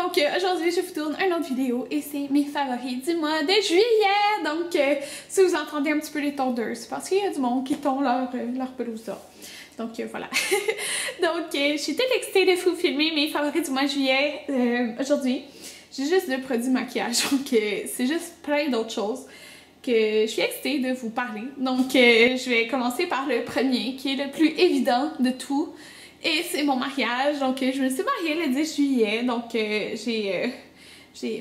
Donc aujourd'hui je vous tourne une autre vidéo et c'est mes favoris du mois de juillet. Donc si vous entendez un petit peu les tondeuses, c'est parce qu'il y a du monde qui tond leur pelouse là. Donc voilà. Donc je suis toute excitée de vous filmer mes favoris du mois de juillet aujourd'hui. J'ai juste 2 produits de maquillage, donc c'est juste plein d'autres choses que je suis excitée de vous parler. Donc je vais commencer par le premier qui est le plus évident de tout. Et c'est mon mariage, donc je me suis mariée le 10 juillet, donc j'ai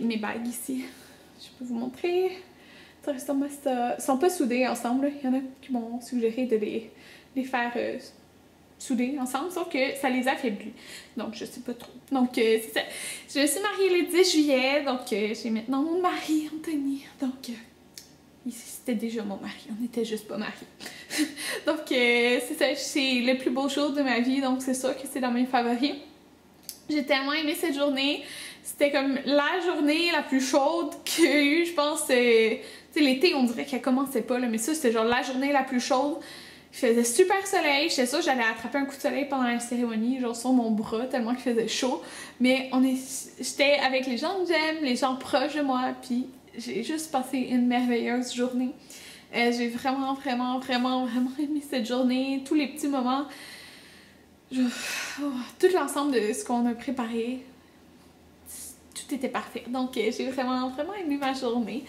mes bagues ici, je peux vous montrer. Ça ressemble à ça. Ils sont pas soudés ensemble, il y en a qui m'ont suggéré de les faire souder ensemble, sauf que ça les affaiblit, donc je sais pas trop. Donc c'est ça, je me suis mariée le 10 juillet, donc j'ai maintenant mon mari, Anthony, donc ici c'était déjà mon mari, on n'était juste pas mariés. Donc c'est ça, c'est le plus beau jour de ma vie, donc c'est sûr que c'est dans mes favoris. J'ai tellement aimé cette journée, c'était comme la journée la plus chaude qu'il y a eu, je pense. Tu sais, l'été on dirait qu'elle commençait pas, là, mais ça c'était genre la journée la plus chaude. Il faisait super soleil, j'étais sûre que j'allais attraper un coup de soleil pendant la cérémonie, genre sur mon bras, tellement qu'il faisait chaud. Mais j'étais avec les gens que j'aime, les gens proches de moi, puis j'ai juste passé une merveilleuse journée. J'ai vraiment aimé cette journée, tous les petits moments, tout l'ensemble de ce qu'on a préparé, tout était parfait. Donc j'ai vraiment aimé ma journée.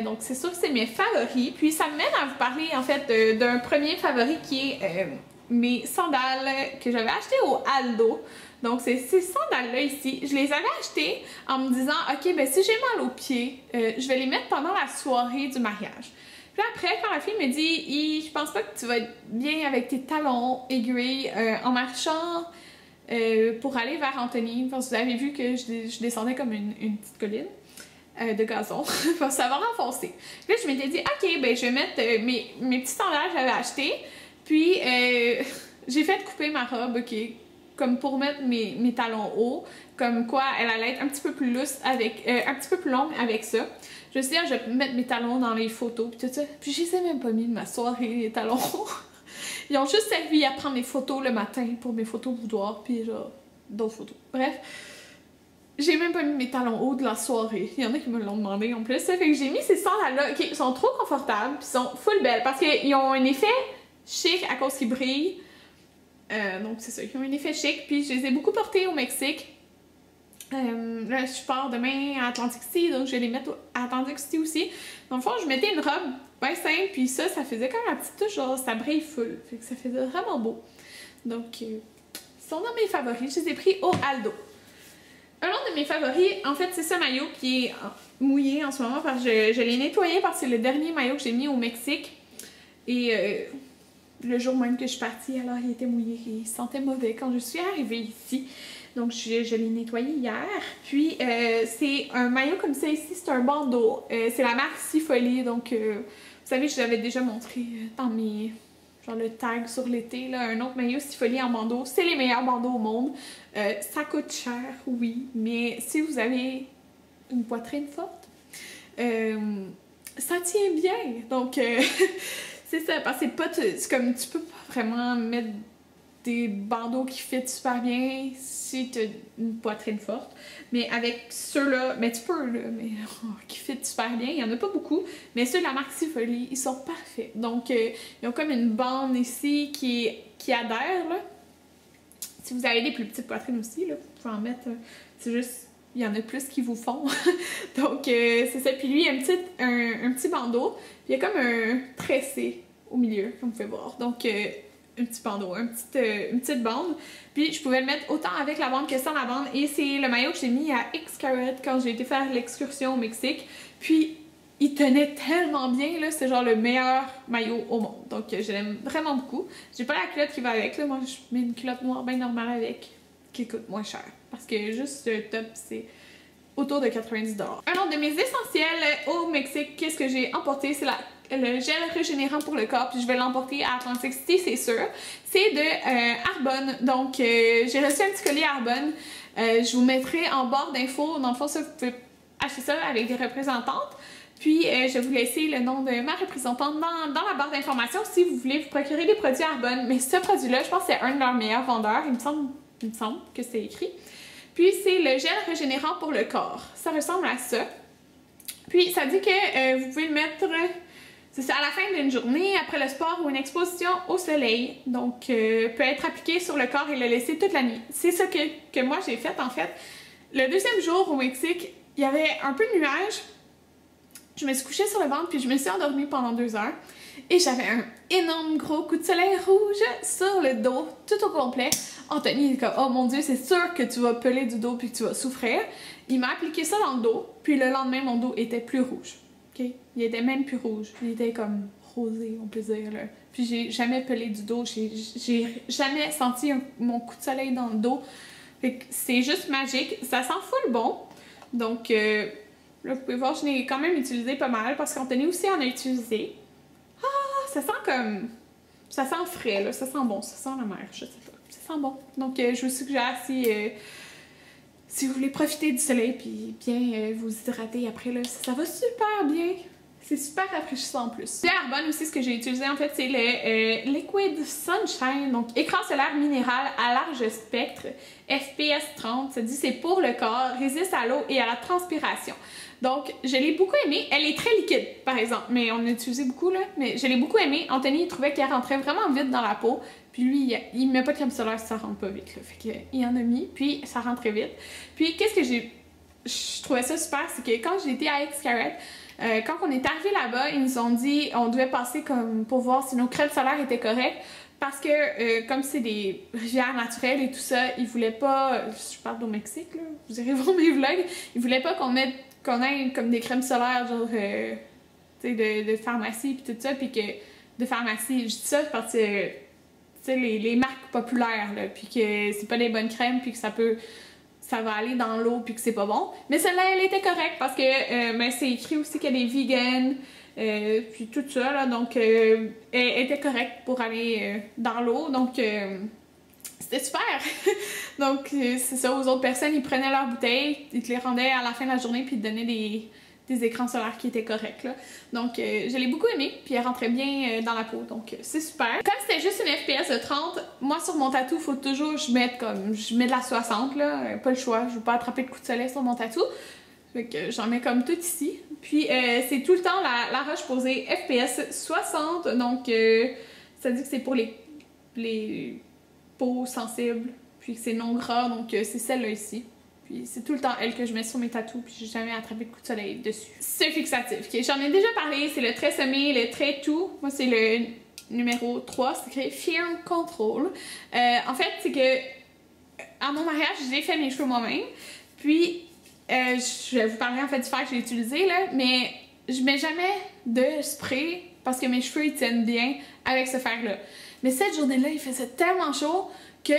Donc c'est sûr que c'est mes favoris. Puis ça me mène à vous parler en fait d'un premier favori qui est mes sandales que j'avais achetées au Aldo. Donc c'est ces sandales-là ici, je les avais achetées en me disant ok, ben si j'ai mal aux pieds, je vais les mettre pendant la soirée du mariage. Puis après, quand la fille me dit je pense pas que tu vas être bien avec tes talons aiguilles en marchant pour aller vers Anthony, parce que vous avez vu que je descendais comme une petite colline de gazon, ça va renfoncer. Puis là, je m'étais dit, ok, ben je vais mettre mes petits sandales que j'avais achetés, puis j'ai fait couper ma robe, ok, comme pour mettre mes talons hauts, comme quoi elle allait être un petit peu plus lousse avec, un petit peu plus longue avec ça. Je me suis dit, je vais mettre mes talons dans les photos, puis tout ça. Puis je les ai même pas mis de ma soirée, les talons hauts. Ils ont juste servi à prendre mes photos le matin pour mes photos boudoir, puis genre d'autres photos. Bref. J'ai même pas mis mes talons hauts de la soirée. Il y en a qui me l'ont demandé en plus. Ça fait que j'ai mis ces sandales-là. Ok, ils sont trop confortables, puis ils sont full belles parce qu'ils ont un effet chic à cause qu'ils brillent. Donc c'est ça, ils ont un effet chic. Puis je les ai beaucoup portés au Mexique. Là, je pars demain à Atlantic City, donc je vais les mettre à Atlantic City aussi. Dans le fond, je mettais une robe bien simple, puis ça faisait comme la petite touche, genre ça brille full. Fait que ça faisait vraiment beau. Donc, ils sont dans mes favoris. Je les ai pris au Aldo. Un autre de mes favoris, en fait, c'est ce maillot qui est mouillé en ce moment parce que je l'ai nettoyé parce que c'est le dernier maillot que j'ai mis au Mexique. Et le jour même que je suis partie, alors il était mouillé et il sentait mauvais quand je suis arrivée ici. Donc je l'ai nettoyé hier. Puis c'est un maillot comme ça ici, c'est un bandeau. C'est la marque Sifolie, donc vous savez, je l'avais déjà montré dans mes... genre le tag sur l'été, là, un autre maillot Sifolie en bandeau. C'est les meilleurs bandeaux au monde. Ça coûte cher, oui, mais si vous avez une poitrine forte, ça tient bien. Donc, c'est ça, parce que c'est comme tu peux pas vraiment mettre des bandeaux qui fit super bien si tu as une poitrine forte. Mais avec ceux-là, mais tu peux, là, mais qui fit super bien. Il y en a pas beaucoup, mais ceux de la marque Sifolie, ils sont parfaits. Donc, ils ont comme une bande ici qui adhère, là. Si vous avez des plus petites poitrines aussi, là, vous pouvez en mettre. C'est juste, il y en a plus qui vous font. Donc, c'est ça. Puis lui, il y a un petit bandeau. Puis il y a comme un tressé au milieu, comme vous pouvez voir. Donc, un petit bandeau, une petite bande. Puis je pouvais le mettre autant avec la bande que sans la bande. Et c'est le maillot que j'ai mis à Xcaret quand j'ai été faire l'excursion au Mexique. Puis il tenait tellement bien, là, c'est genre le meilleur maillot au monde. Donc je l'aime vraiment beaucoup. J'ai pas la culotte qui va avec, là. Moi je mets une culotte noire bien normale avec, qui coûte moins cher. Parce que juste le top, c'est autour de 90$. Un autre de mes essentiels au Mexique, qu'est-ce que j'ai emporté? C'est le gel régénérant pour le corps, puis je vais l'emporter à Atlantic City, c'est sûr. C'est de Arbonne, donc j'ai reçu un petit collier Arbonne. Je vous mettrai en barre d'infos, dans le fond, ça, vous pouvez acheter ça avec des représentantes. Puis je vais vous laisser le nom de ma représentante dans la barre d'informations si vous voulez vous procurer des produits Arbonne. Mais ce produit-là, je pense que c'est un de leurs meilleurs vendeurs, il me semble que c'est écrit. Puis c'est le gel régénérant pour le corps. Ça ressemble à ça. Puis ça dit que vous pouvez le mettre, c'est ça, à la fin d'une journée, après le sport ou une exposition au soleil. Donc peut être appliqué sur le corps et le laisser toute la nuit. C'est ça que moi j'ai fait en fait. Le deuxième jour au Mexique, il y avait un peu de nuages. Je me suis couchée sur le ventre puis je me suis endormie pendant 2 heures. Et j'avais un énorme gros coup de soleil rouge sur le dos, tout au complet. Anthony est comme, oh mon Dieu, c'est sûr que tu vas peler du dos puis que tu vas souffrir. Il m'a appliqué ça dans le dos, puis le lendemain, mon dos était plus rouge. Okay? Il était même plus rouge. Il était comme rosé, on peut dire. Là. Puis j'ai jamais pelé du dos, j'ai jamais senti mon coup de soleil dans le dos. Fait que c'est juste magique. Ça sent full bon. Donc là, vous pouvez voir, je l'ai quand même utilisé pas mal parce qu'Anthony aussi en a utilisé. Ça sent comme... Ça sent frais, là. Ça sent bon. Ça sent la mer, je sais pas. Ça sent bon. Donc, je vous suggère si vous voulez profiter du soleil puis bien vous hydrater après, là, ça va super bien. C'est super rafraîchissant en plus. L'Arbonne aussi, ce que j'ai utilisé en fait, c'est le Liquid Sunshine, donc écran solaire minéral à large spectre, FPS 30. Ça dit c'est pour le corps, résiste à l'eau et à la transpiration. Donc, je l'ai beaucoup aimé. Elle est très liquide, par exemple, mais on l'a utilisé beaucoup, là. Mais je l'ai beaucoup aimé. Anthony, il trouvait qu'elle rentrait vraiment vite dans la peau. Puis lui, il met pas de crème solaire si ça rentre pas vite, là. Fait qu'il en a mis, puis ça rentre très vite. Puis, qu'est-ce que je trouvais ça super, c'est que quand j'étais à Xcaret, quand on est arrivé là-bas, ils nous ont dit on devait passer comme pour voir si nos crèmes solaires étaient correctes. Parce que, comme c'est des rivières naturelles et tout ça, ils voulaient pas... Je parle au Mexique, là. Vous irez voir mes vlogs. Ils voulaient pas qu'on ait comme des crèmes solaires, genre, tu sais, de pharmacie puis tout ça. Puis que... De pharmacie, je dis ça parce que, tu sais, les marques populaires, là. Puis que c'est pas des bonnes crèmes, puis que ça va aller dans l'eau puis que c'est pas bon. Mais celle-là, elle était correcte parce que ben, c'est écrit aussi qu'elle est vegan, puis tout ça, là, donc elle était correcte pour aller dans l'eau, donc c'était super! Donc c'est ça, aux autres personnes, ils prenaient leurs bouteilles, ils te les rendaient à la fin de la journée puis ils te donnaient des écrans solaires qui étaient corrects, là. Donc je l'ai beaucoup aimé, puis elle rentrait bien dans la peau, donc c'est super. Comme c'était juste une FPS de 30, moi sur mon tatou, il faut toujours je mette de la 60, là, pas le choix, je veux pas attraper de coups de soleil sur mon tatou. Fait que j'en mets comme tout ici. Puis c'est tout le temps la roche posée FPS 60, donc ça dit que c'est pour les peaux sensibles, puis que c'est non gras, donc c'est celle-là ici. Puis c'est tout le temps elle que je mets sur mes tatous, puis j'ai jamais attrapé de coup de soleil dessus. Ce fixatif, okay, j'en ai déjà parlé, c'est le trait semé, le trait tout. Moi c'est le numéro 3, c'est écrit Firm Control. En fait, c'est que à mon mariage, j'ai fait mes cheveux moi-même, puis je vais vous parler en fait du fer que j'ai utilisé là, mais je mets jamais de spray parce que mes cheveux ils tiennent bien avec ce fer là. Mais cette journée-là, il faisait tellement chaud que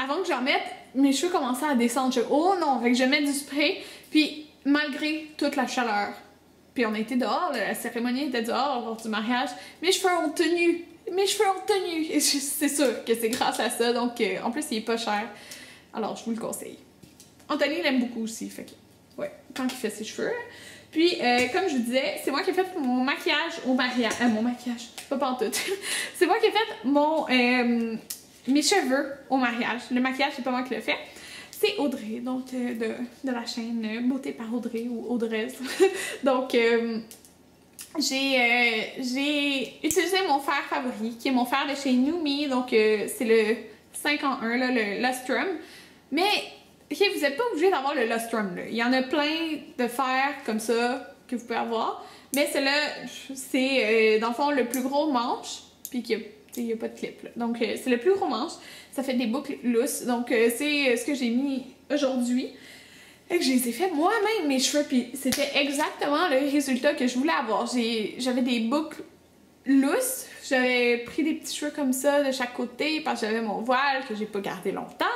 avant que j'en mette, mes cheveux commençaient à descendre. Je oh non, fait que je mets du spray, puis malgré toute la chaleur, puis on était dehors, la cérémonie était dehors lors du mariage, mes cheveux ont tenu. Mes cheveux ont tenu. Et c'est sûr que c'est grâce à ça, donc en plus il est pas cher. Alors je vous le conseille. Anthony l'aime beaucoup aussi, fait que, ouais, quand il fait ses cheveux. Puis, comme je vous disais, c'est moi qui ai fait mon maquillage au mariage. Mon maquillage, pas pantoute. C'est moi qui ai fait mes cheveux au mariage. Le maquillage, c'est pas moi qui l'ai fait. C'est Audrey, donc de la chaîne Beauté par Audrey ou Audrez. Donc, j'ai utilisé mon fer favori, qui est mon fer de chez Numi. Donc, c'est le 5 en 1, là, le Lustrum. Mais... ok, vous n'êtes pas obligé d'avoir le Lustrum, là. Il y en a plein de fers comme ça que vous pouvez avoir. Mais celui-là, c'est dans le fond le plus gros manche. Puis il n'y a pas de clip, là. Donc c'est le plus gros manche. Ça fait des boucles lousses. Donc c'est ce que j'ai mis aujourd'hui. Et que je les ai fait moi-même, mes cheveux. Puis c'était exactement le résultat que je voulais avoir. J'avais des boucles lousses. J'avais pris des petits cheveux comme ça de chaque côté parce que j'avais mon voile que j'ai pas gardé longtemps.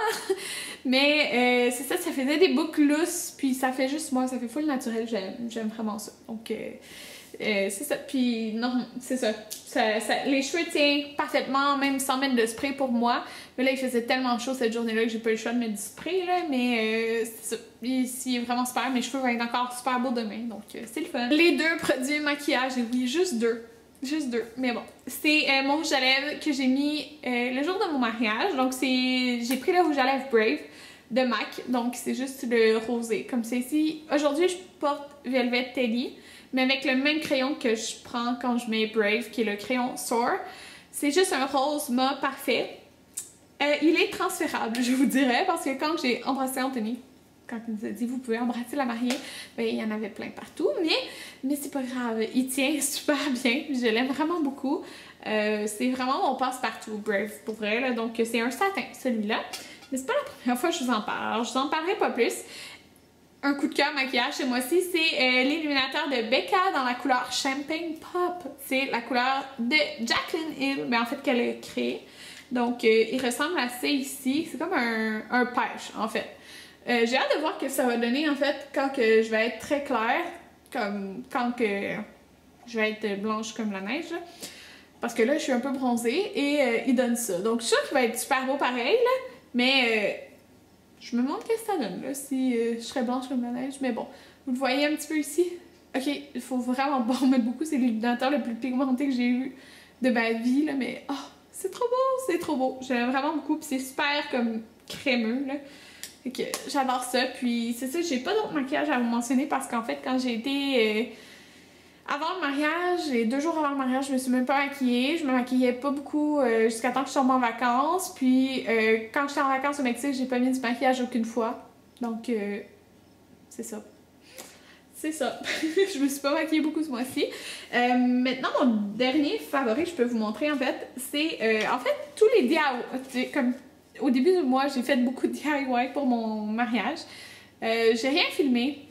Mais c'est ça, ça faisait des boucles lousses, puis ça fait juste moi, ça fait full naturel, j'aime vraiment ça. Donc c'est ça, puis non, c'est ça. Les cheveux tiennent parfaitement, même sans mettre de spray pour moi. Mais là, il faisait tellement chaud cette journée-là que j'ai pas eu le choix de mettre du spray, là. Mais c'est ça, ici, est vraiment super. Mes cheveux vont être encore super beaux demain, donc c'est le fun. Les deux produits maquillage, et oui, juste deux. Juste deux, mais bon. C'est mon rouge à lèvres que j'ai mis le jour de mon mariage. Donc j'ai pris le rouge à lèvres Brave de MAC. Donc, c'est juste le rosé, comme ceci. Aujourd'hui, je porte Velvet Teddy, mais avec le même crayon que je prends quand je mets Brave, qui est le crayon Soar. C'est juste un rose mat parfait. Il est transférable, je vous dirais, parce que quand j'ai embrassé Anthony, quand il nous a dit « Vous pouvez embrasser la mariée », ben, il y en avait plein partout, mais c'est pas grave. Il tient super bien, je l'aime vraiment beaucoup. C'est vraiment mon passe-partout, Brave, pour vrai, là. Donc c'est un satin, celui-là. Mais c'est pas la première fois que je vous en parle, alors je vous en parlerai pas plus. Un coup de cœur maquillage ce mois-ci, c'est l'illuminateur de Becca dans la couleur Champagne Pop. C'est la couleur de Jaclyn Hill, mais en fait qu'elle a créé. Donc il ressemble assez ici, c'est comme un pêche en fait. J'ai hâte de voir ce que ça va donner en fait quand que je vais être très claire, comme quand que je vais être blanche comme la neige. Là. Parce que là, je suis un peu bronzée et il donne ça. Donc je suis sûre qu'il va être super beau pareil, là, mais je me demande qu'est-ce que ça donne là, si je serais blanche comme la neige. Mais bon, vous le voyez un petit peu ici. Ok, il faut vraiment pas en mettre beaucoup, c'est l'illuminateur le plus pigmenté que j'ai eu de ma vie, là, mais oh, c'est trop beau, c'est trop beau. J'aime vraiment beaucoup, puis c'est super comme crémeux, là. Fait que j'adore ça, puis c'est ça, j'ai pas d'autres maquillages à vous mentionner parce qu'en fait, quand j'ai été avant le mariage, et 2 jours avant le mariage, je me suis même pas maquillée. Je me maquillais pas beaucoup jusqu'à temps que je tombe en vacances. Puis quand j'étais en vacances au Mexique, j'ai pas mis du maquillage aucune fois. Donc c'est ça. C'est ça. Je me suis pas maquillée beaucoup ce mois-ci. Maintenant, mon dernier favori, je peux vous montrer en fait, c'est en fait tous les DIY. Comme au début du mois, j'ai fait beaucoup de DIY pour mon mariage. J'ai rien filmé.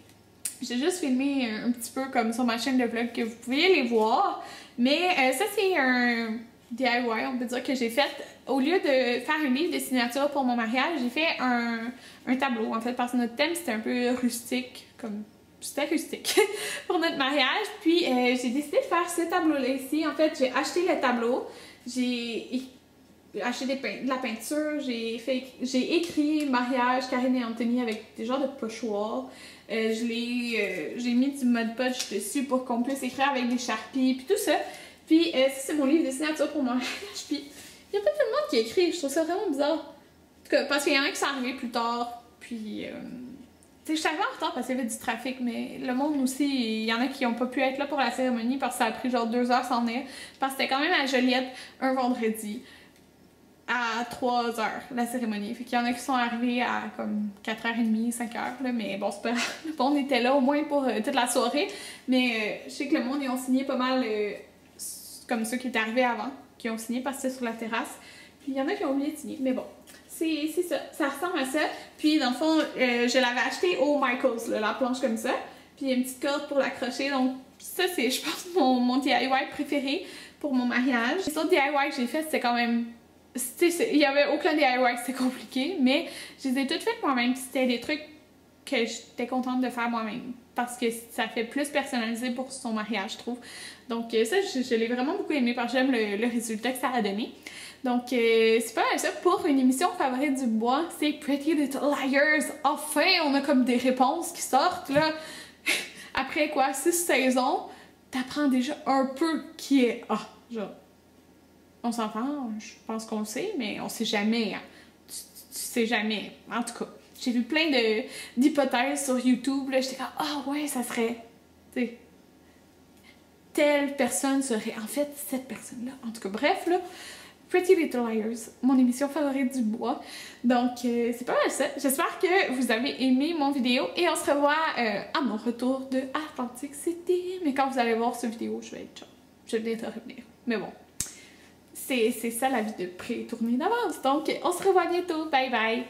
J'ai juste filmé un petit peu comme sur ma chaîne de vlog que vous pouvez les voir. Mais ça, c'est un DIY, on peut dire, que j'ai fait. Au lieu de faire un livre de signature pour mon mariage, j'ai fait un tableau, en fait, parce que notre thème, c'était un peu rustique, comme... C'était rustique pour notre mariage. Puis j'ai décidé de faire ce tableau-là ici. En fait, j'ai acheté le tableau. J'ai acheté de la peinture. J'ai écrit mariage, Karine et Anthony avec des genres de pochoirs. J'ai mis du Mod Podge dessus pour qu'on puisse écrire avec des Sharpies, puis tout ça. Puis ça, c'est mon livre de signature pour mon mariage. Puis il n'y a pas tellement qui écrit. Je trouve ça vraiment bizarre. En tout cas, parce qu'il y en a qui sont arrivés plus tard. Puis... je suis arrivée en retard parce qu'il y avait du trafic, mais le monde aussi, il y en a qui n'ont pas pu être là pour la cérémonie parce que ça a pris genre 2 heures s'en venir. Parce que c'était quand même à Joliette un vendredi à 3 heures la cérémonie. Fait qu'il y en a qui sont arrivés à comme 4h30, 5h, là, mais bon, c'est pas grave. On était là au moins pour toute la soirée. Mais je sais que le monde, ils ont signé pas mal comme ceux qui étaient arrivés avant, qui ont signé parce que c'était sur la terrasse. Puis il y en a qui ont oublié de signer, mais bon. C'est ça, ça ressemble à ça. Puis dans le fond, je l'avais acheté au Michaels, là, la planche comme ça. Puis il y a une petite corde pour l'accrocher. Donc ça, c'est, je pense, mon DIY préféré pour mon mariage. Les autres DIY que j'ai fait, c'était quand même... Il n'y avait aucun DIY, c'était compliqué. Mais je les ai toutes faites moi-même. C'était des trucs que j'étais contente de faire moi-même. Parce que ça fait plus personnalisé pour son mariage, je trouve. Donc ça, je l'ai vraiment beaucoup aimé parce que j'aime le résultat que ça a donné. Donc, c'est pas mal ça. Pour une émission favorite du bois, c'est Pretty Little Liars. Enfin, on a comme des réponses qui sortent, là. Après quoi, 6 saisons, t'apprends déjà un peu qui est... Ah, genre... On s'entend, je pense qu'on le sait, mais on sait jamais. Hein. Tu sais jamais. En tout cas, j'ai vu plein d'hypothèses sur YouTube, là. J'étais comme, ah ouais, ça serait... Tu sais... Telle personne serait en fait cette personne-là. En tout cas, bref, là... Pretty Little Liars, mon émission favorite du bois. Donc, c'est pas mal ça. J'espère que vous avez aimé mon vidéo et on se revoit à mon retour de Atlantic City. Mais quand vous allez voir cette vidéo, je vais être genre, je vais bientôt revenir. Mais bon, c'est ça la vie de pré-tournée d'avance. Donc, on se revoit bientôt. Bye bye!